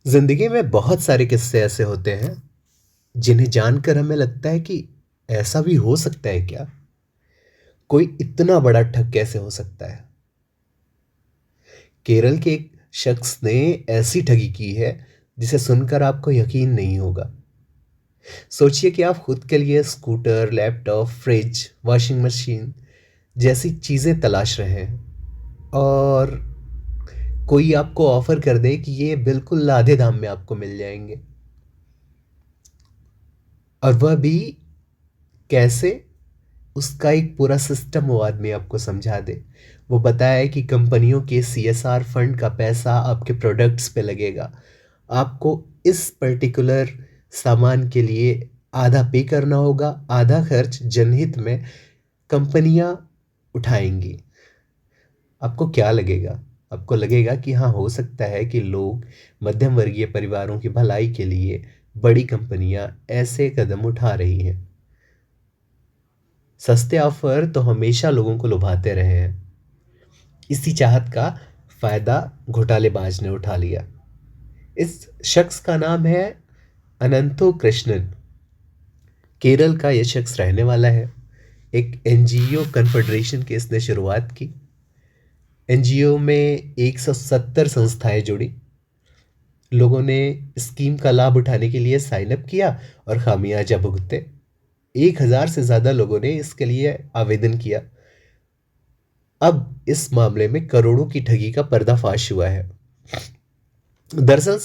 जिंदगी में बहुत सारे किस्से ऐसे होते हैं जिन्हें जानकर हमें लगता है कि ऐसा भी हो सकता है क्या। कोई इतना बड़ा ठग कैसे हो सकता है। केरल के एक शख्स ने ऐसी ठगी की है जिसे सुनकर आपको यकीन नहीं होगा। सोचिए कि आप खुद के लिए scooter, laptop, fridge, washing machine जैसी चीजें तलाश रहे हैं और कोई आपको ऑफर कर दे कि ये बिल्कुल आधे दाम में आपको मिल जाएंगे। और वह भी कैसे, उसका एक पूरा सिस्टम वो आदमी आपको समझा दे। वो बताया कि कंपनियों के सीएसआर फंड का पैसा आपके प्रोडक्ट्स पे लगेगा। आपको इस पर्टिकुलर सामान के लिए आधा पे करना होगा, आधा खर्च जनहित में कंपनियां उठाएंगी। आपको क्या लगेगा? आपको लगेगा कि हाँ, हो सकता है कि लोग, मध्यम वर्गीय परिवारों की भलाई के लिए बड़ी कंपनियां ऐसे कदम उठा रही हैं। सस्ते ऑफर तो हमेशा लोगों को लुभाते रहे हैं। इसी चाहत का फायदा घोटालेबाज ने उठा लिया। इस शख्स का नाम है अनंतो कृष्णन। केरल का यह शख्स रहने वाला है। एक एनजीओ कन्फेडरेशन की इसने शुरुआत की। एनजीओ में 170 संस्थाएं जुड़ी। लोगों ने स्कीम का लाभ उठाने के लिए साइन अप किया और खामियाजा भुगते। 1,000 से ज्यादा लोगों ने इसके लिए आवेदन किया। अब इस मामले में करोड़ों की ठगी का पर्दाफाश हुआ है। दरअसल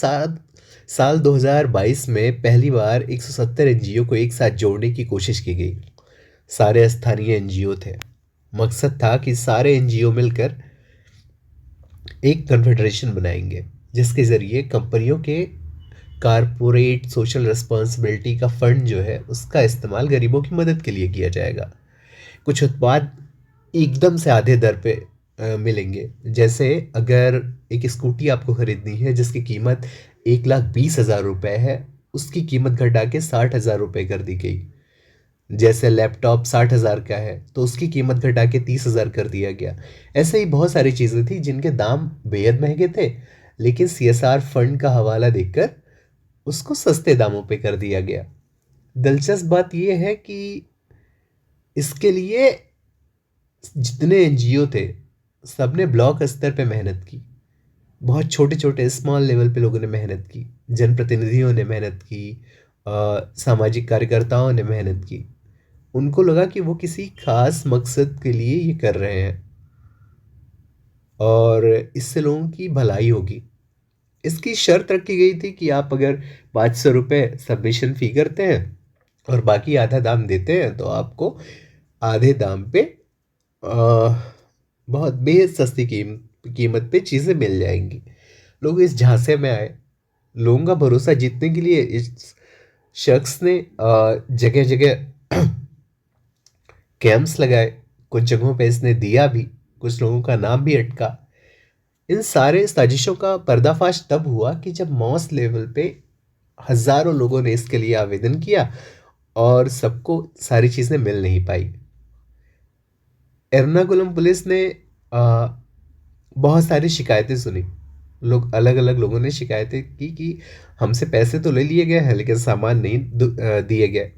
साल 2022 में पहली बार 170 एनजीओ को एक साथ जोड़ने की कोशिश की गई। सारे स्थानीय एनजीओ थे। मकसद था कि सारे एनजीओ मिलकर एक कन्फेडरेशन बनाएंगे जिसके जरिए कंपनियों के कारपोरेट सोशल रिस्पॉन्सिबिलिटी का फंड जो है उसका इस्तेमाल गरीबों की मदद के लिए किया जाएगा। कुछ उत्पाद एकदम से आधे दर पे मिलेंगे। जैसे अगर एक स्कूटी आपको खरीदनी है जिसकी कीमत 1,20,000 रुपए है, उसकी कीमत घटा के 60,000 रुपए कर दी गई। जैसे लैपटॉप 60,000 का है तो उसकी कीमत घटा के 30,000 कर दिया गया। ऐसे ही बहुत सारी चीजें थी जिनके दाम बेहद महंगे थे, लेकिन सीएसआर फंड का हवाला देकर उसको सस्ते दामों पे कर दिया गया। दिलचस्प बात यह है कि इसके लिए जितने एनजीओ थे सबने ब्लॉक स्तर पे मेहनत की। बहुत छोटे छोटे स्मॉल लेवल पे लोगों ने मेहनत की। जनप्रतिनिधियों ने मेहनत की। सामाजिक कार्यकर्ताओं ने मेहनत की। उनको लगा कि वो किसी खास मकसद के लिए ये कर रहे हैं और इससे लोगों की भलाई होगी। इसकी शर्त रखी गई थी कि आप अगर 500 रुपये सबमिशन फी करते हैं और बाकी आधा दाम देते हैं तो आपको आधे दाम पे बहुत बेहद सस्ती कीमत पे चीज़ें मिल जाएंगी। लोग इस झांसे में आए। लोगों का भरोसा जीतने के लिए इस शख्स ने जगह जगह कैंप्स लगाए। कुछ जगहों पे इसने दिया भी, कुछ लोगों का नाम भी अटका। इन सारे साजिशों का पर्दाफाश तब हुआ कि जब मॉस लेवल पे हजारों लोगों ने इसके लिए आवेदन किया और सबको सारी चीजें मिल नहीं पाई। एर्नाकुलम पुलिस ने आ, बहुत सारी शिकायतें सुनी। लोग, अलग अलग लोगों ने शिकायतें की कि हमसे पैसे तो ले लिए गए हैं लेकिन सामान नहीं दिए गए।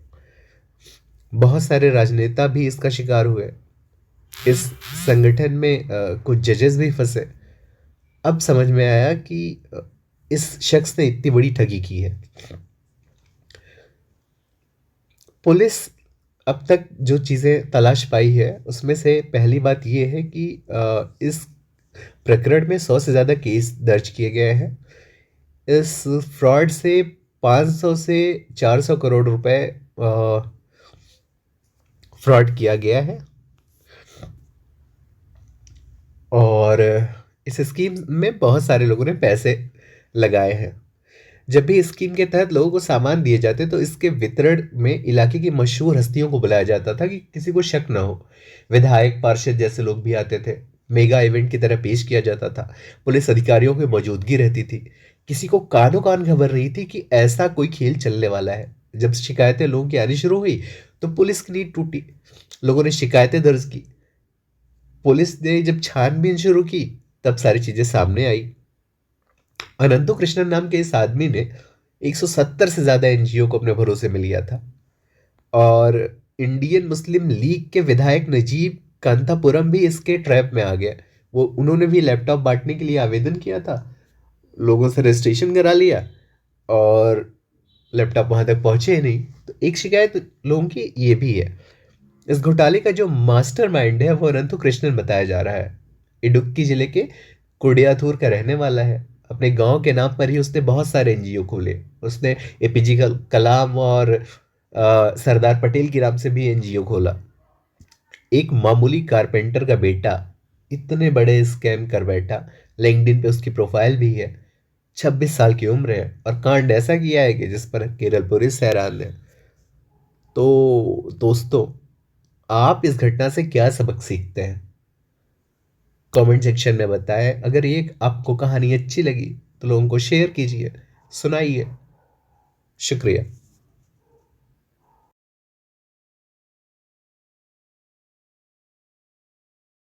बहुत सारे राजनेता भी इसका शिकार हुए। इस संगठन में कुछ जजेस भी फंसे। अब समझ में आया कि इस शख्स ने इतनी बड़ी ठगी की है। पुलिस अब तक जो चीज़ें तलाश पाई है उसमें से पहली बात यह है कि इस प्रकरण में 100 से ज़्यादा केस दर्ज किए गए हैं। इस फ्रॉड से 500 से 400 करोड़ रुपए फ्रॉड किया गया है। और इस स्कीम में बहुत सारे लोगों ने पैसे लगाए हैं। जब भी स्कीम के तहत लोगों को सामान दिए जाते तो इसके वितरण में इलाके की मशहूर हस्तियों को बुलाया जाता था कि किसी को शक ना हो। विधायक, पार्षद जैसे लोग भी आते थे। मेगा इवेंट की तरह पेश किया जाता था। पुलिस अधिकारियों की मौजूदगी रहती थी। किसी को कानों कान खबर रही थी कि ऐसा कोई खेल चलने वाला है। जब शिकायतें लोगों की आनी शुरू हुई तो पुलिस की नींद टूटी। लोगों ने शिकायतें दर्ज की। पुलिस ने जब छानबीन शुरू की तब सारी चीजें सामने आई। अनंतो कृष्णन नाम के इस आदमी ने 170 से ज्यादा एनजीओ को अपने भरोसे में लिया था। और इंडियन मुस्लिम लीग के विधायक नजीब कांतापुरम भी इसके ट्रैप में आ गया। वो उन्होंने भी लैपटॉप बांटने के लिए आवेदन किया था, लोगों से रजिस्ट्रेशन करा लिया, और लैपटॉप वहां तक पहुंचे ही नहीं। तो एक शिकायत लोगों की ये भी है। इस घोटाले का जो मास्टरमाइंड है वो अनंतु कृष्णन बताया जा रहा है। इडुक्की जिले के कुडियाथूर का रहने वाला है। अपने गांव के नाम पर ही उसने बहुत सारे एनजीओ खोले। उसने एपीजे कलाम और सरदार पटेल के नाम से भी एनजीओ खोला। एक मामूली कारपेंटर का बेटा इतने बड़े स्कैम कर बैठा। लिंक्डइन पे उसकी प्रोफाइल भी है। 26 साल की उम्र है और कांड ऐसा किया है कि जिस पर केरल पुलिस हैरान है। तो दोस्तों, आप इस घटना से क्या सबक सीखते हैं, कमेंट सेक्शन में बताएं। अगर ये आपको कहानी अच्छी लगी तो लोगों को शेयर कीजिए, सुनाइए। शुक्रिया।